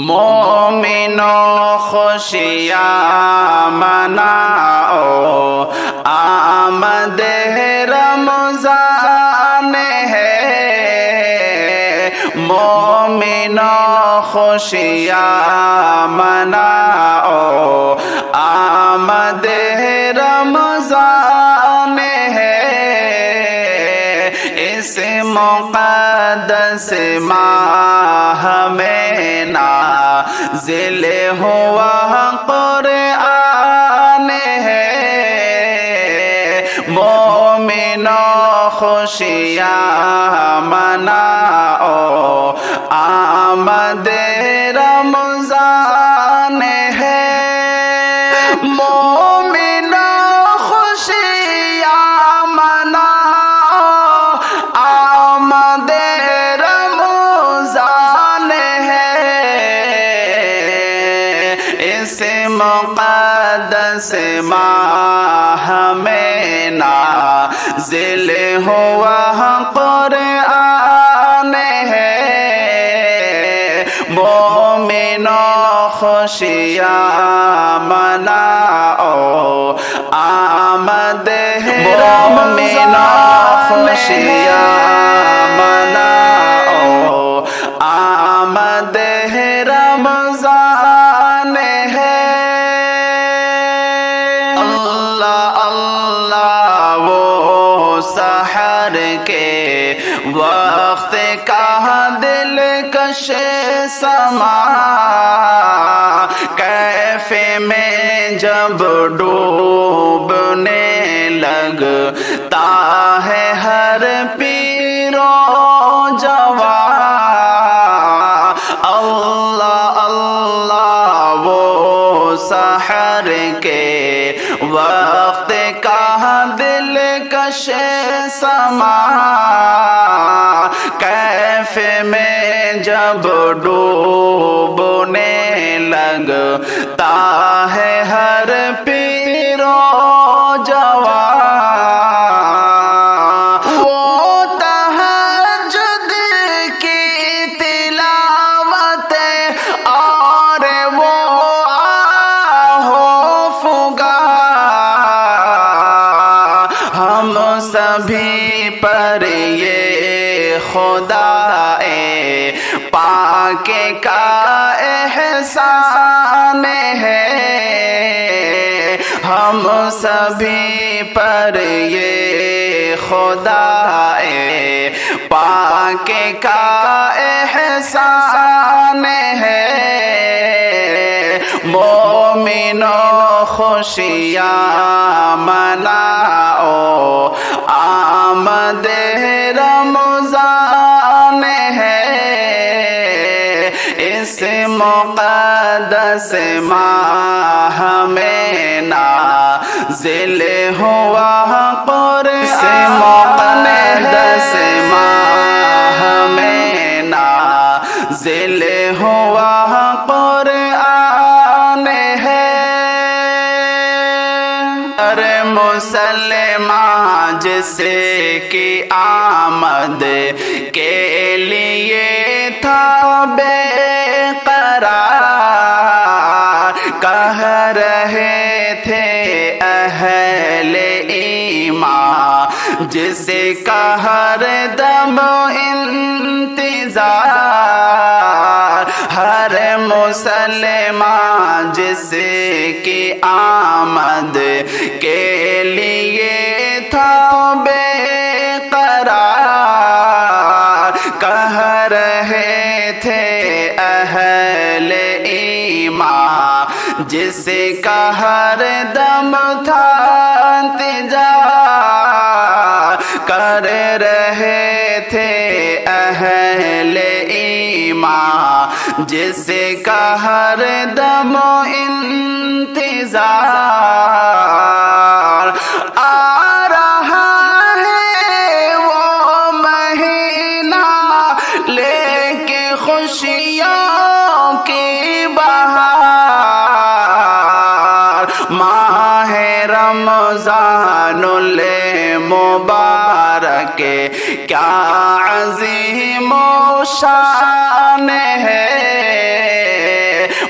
مومنوں خوشیاں مناؤ آمد رمضان ہے مومنوں خوشیاں مناؤ آمد رمضان ہے اس مقدس ماہ میں نازل ہوا قرآن ہے مومنوں خوشیاں مناؤ آمد رمضان ہے مومنوں خوشیاں مناؤ آمد رمضان ہے اس مقدس ماہ میں نازل ہوا قرآن ہے مومنوں خوشیاں مناؤ آمد رمضان خوشیاں مناؤ آمد رمضان ہے اللہ اللہ وہ سحر کے وقت کا دلکش سما کیفے میں جب ڈوبنے لگتا ہے ہر پیر و جوان اللہ اللہ وہ سحر کے وقت کا دلکش سما کیفے میں جب ڈوبنے لگتا ہے ہر پیر و جوان وہ تہجد کی تلاوت اور وہ آہو فغان ہم سبھی پر یہ خدا پاک کا احسان ہے ہم سبھی پر یہ خدا پاک کا احسان ہے مومنوں خوشیاں مناؤ آمد رمضان ہے اس مقدس ماہ میں نازل ہوا قرآن مقدس ماہ میں نازل ہوا قرآن ہے ارے مسلمان جیسے کی آمد کے لیے تھا بے قرار کہہ رہے تھے اہل ایمان جسے کا ہر دم انتظار ہر مسلمان جسے کی آمد کے لیے تھا بے قرار کہہ رہے تھے اہل ایمان جسے کا ہر دم تھا انتظار کر رہے تھے اہل ایمان جسے کا ہر دم انتظار آ رہا ہے وہ مہینہ لے کے خوشیوں کی بہار ماہ رمضان المبارک کیا عظیم و شان ہے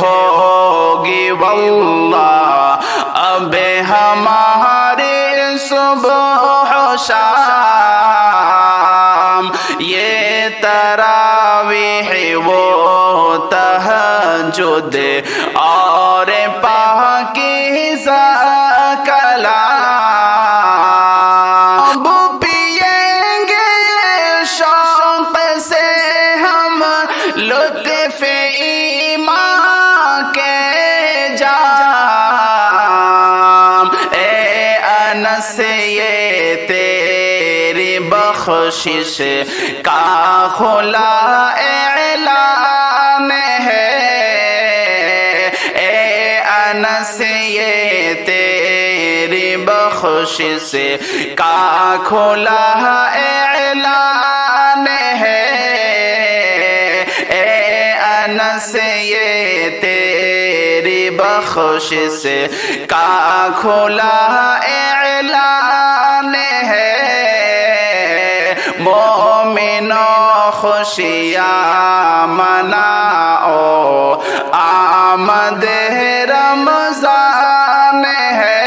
ہوگی واللہ اب ہماری صبح و شام یہ تراویح وہ تہجد اور پاکیزہ کلام پئیں گے شوق سے ہم لطف ایمان کے جام اے انس یہ تیری بخشش کا کھلا اعلان ہے اے انس یہ تیری بخشش کا کھلا اعلان ہے اے انس یہ تیری بخشش کا کھلا اعلان ہے مومنوں خوشیاں مناؤ آمد رمضان ہے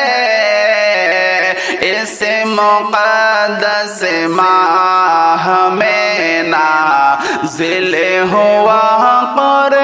اس مقدس ماہ میں نازل ہوا قرآن